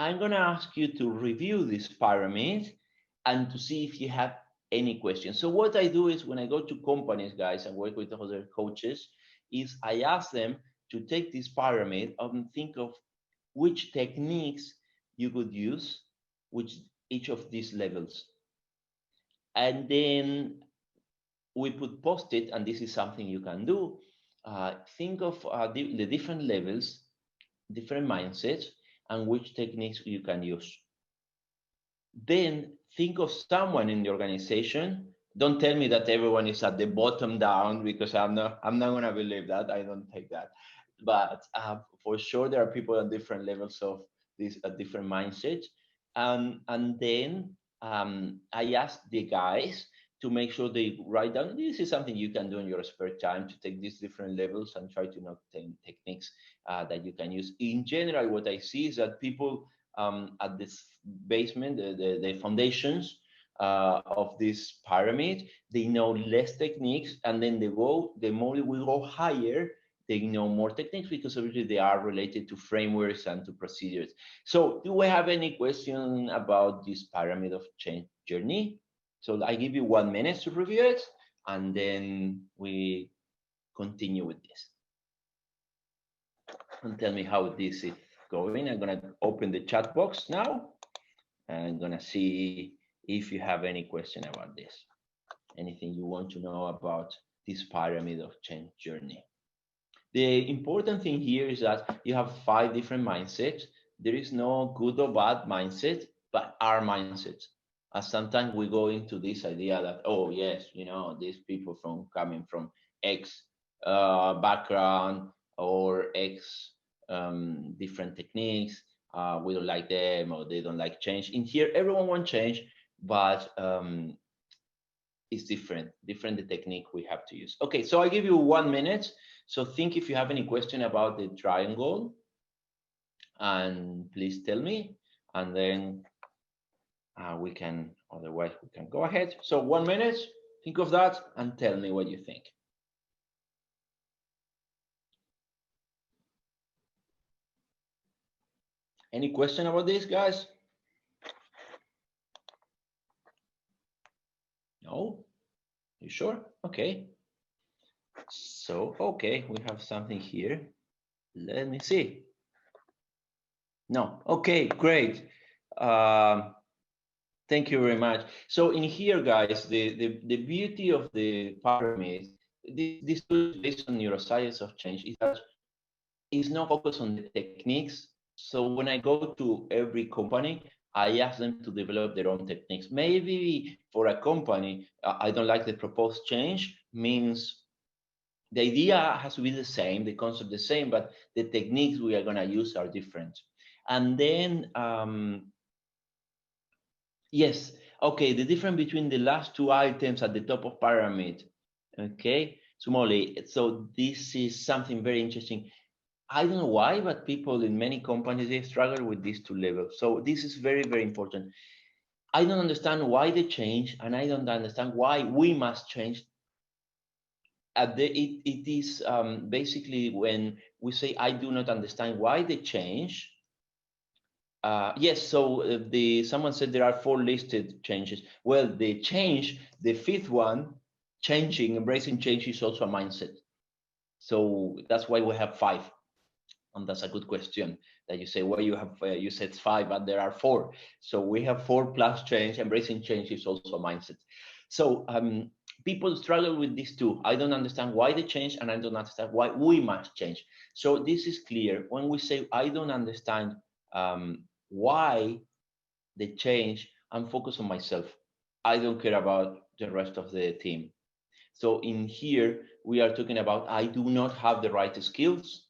I'm going to ask you to review this pyramid and to see if you have any questions. So what I do is when I go to companies, guys, and work with other coaches, is I ask them to take this pyramid and think of which techniques you could use, which each of these levels. And then we put post-it, and this is something you can do. Think of the different levels, different mindsets, and which techniques you can use. Then think of someone in the organization. Don't tell me that everyone is at the bottom down, because I'm not going to believe that. I don't take that. But for sure, there are people at different levels of this, different mindsets. And then I ask the guys to make sure they write down. This is something you can do in your spare time, to take these different levels and try to know techniques that you can use. In general, what I see is that people at this basement, the foundations of this pyramid, they know less techniques, and then the more we go higher, they know more techniques, because obviously they are related to frameworks and to procedures. So do we have any question about this pyramid of change journey? So I give you 1 minute to review it, and then we continue with this. And tell me how this is going. I'm gonna open the chat box now. I'm gonna see if you have any question about this. Anything you want to know about this pyramid of change journey. The important thing here is that you have 5 different mindsets. There is no good or bad mindset, but our mindsets. And sometimes we go into this idea that, oh yes, you know, these people coming from X background or X different techniques, we don't like them, or they don't like change. In here, everyone wants change, but it's different the technique we have to use. Okay, so I give you 1 minute. So think if you have any question about the triangle, and please tell me, and then we can, otherwise we can go ahead. So 1 minute, think of that and tell me what you think. Any question about this, guys? No? You sure? Okay. So, okay, we have something here. Let me see. No. Okay, great. Thank you very much. So in here, guys, the beauty of the pyramid, this is based on neuroscience of change, is that it's not focused on the techniques. So when I go to every company, I ask them to develop their own techniques. Maybe for a company, I don't like the proposed change, means the idea has to be the same, the concept the same, but the techniques we are going to use are different. And then, yes, okay, the difference between the last 2 items at the top of pyramid, okay, Sumoli. So this is something very interesting. I don't know why, but people in many companies, they struggle with these 2 levels. So this is very, very important. I don't understand why they change, and I don't understand why we must change. It is basically when we say, I do not understand why they change. Yes, so someone said there are 4 listed changes. Well, the 5th one, embracing change, is also a mindset. So that's why we have 5. And that's a good question that you say, well, you said 5, but there are 4. So we have 4 plus change. Embracing change is also a mindset. So people struggle with these 2. I don't understand why they change, and I don't understand why we must change. So this is clear. When we say, I don't understand why they change, I'm focused on myself. I don't care about the rest of the team. So in here, we are talking about, I do not have the right skills.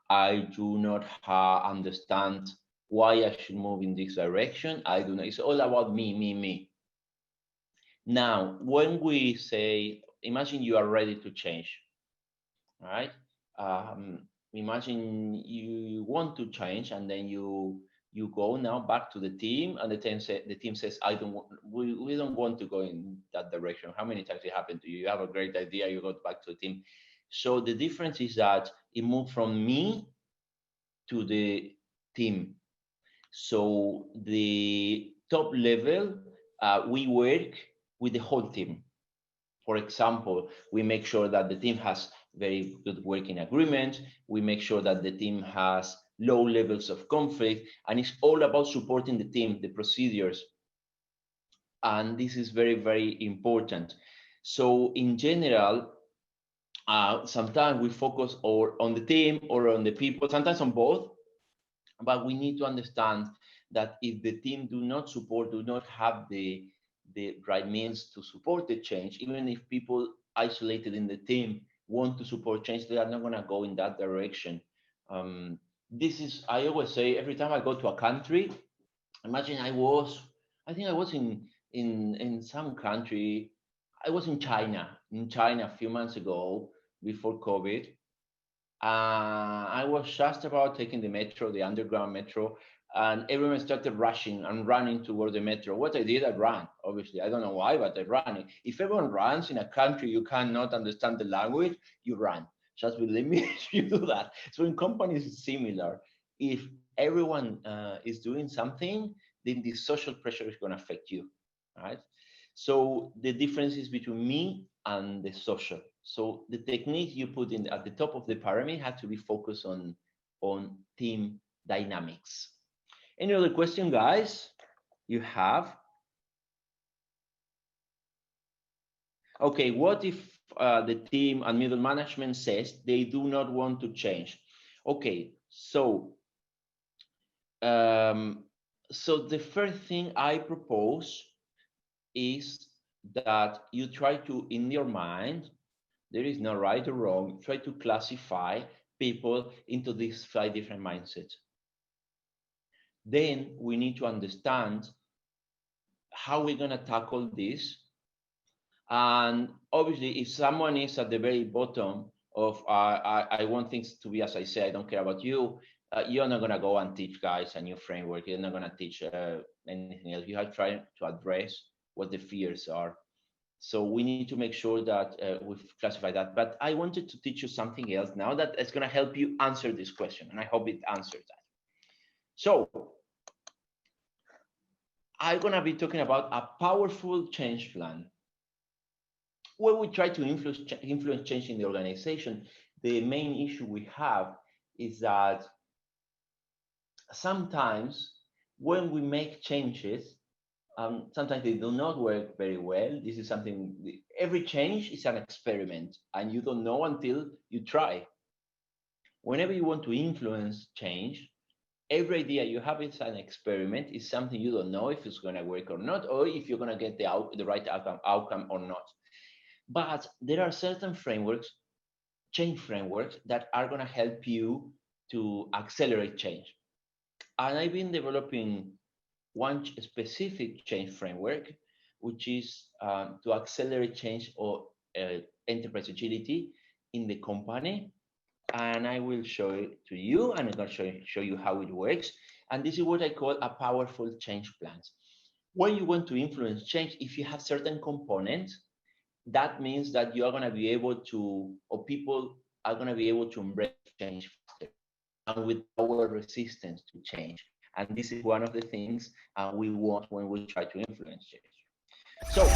I do not understand why I should move in this direction. I do not. It's all about me. Now, when we say, imagine you are ready to change, all right? Imagine you want to change, and then you go now back to the team, and the team says, we don't want to go in that direction. How many times it happened to you? You have a great idea, you go back to the team. So the difference is that it moved from me to the team. So the top level, we work with the whole team. For example, we make sure that the team has very good working agreement. We make sure that the team has low levels of conflict, and it's all about supporting the team, the procedures. And this is very, very important. So in general, sometimes we focus or on the team or on the people, sometimes on both, but we need to understand that if the team do not have the right means to support the change, even if people isolated in the team want to support change, they are not going to go in that direction. This is, I always say, every time I go to a country, imagine I think I was in some country. I was in China a few months ago before COVID. I was just about taking the metro, the underground metro, and everyone started rushing and running toward the metro. What I did, I ran. Obviously, I don't know why, but I ran. If everyone runs in a country you cannot understand the language, you run. Just believe me, you do that. So in companies, it's similar. If everyone is doing something, then the social pressure is going to affect you, right? So the difference is between me and the social. So the technique you put in at the top of the pyramid had to be focused on team dynamics. Any other question, guys? You have? Okay, what if the team and middle management says they do not want to change? Okay, so the first thing I propose is that you try to, in your mind, there is no right or wrong, try to classify people into these 5 different mindsets. Then we need to understand how we're going to tackle this. And obviously, if someone is at the very bottom of, I want things to be as I say, I don't care about you, you're not going to go and teach guys a new framework. You're not going to teach anything else. You have to try to address what the fears are. So we need to make sure that we've classified that. But I wanted to teach you something else now that is going to help you answer this question. And I hope it answers that. So I'm going to be talking about a powerful change plan. When we try to influence change in the organization, the main issue we have is that sometimes when we make changes, sometimes they do not work very well. This is something, every change is an experiment and you don't know until you try. Whenever you want to influence change, every idea you have is an experiment, is something you don't know if it's going to work or not, or if you're going to get the right outcome or not. But there are certain frameworks, change frameworks, that are going to help you to accelerate change. And I've been developing one specific change framework, which is to accelerate change or enterprise agility in the company. And I will show it to you, and I'm going to show you how it works. And this is what I call a powerful change plan. When you want to influence change, if you have certain components, that means that you are going to be able to, or people are going to be able to embrace change faster and with lower resistance to change. And this is one of the things we want when we try to influence change. So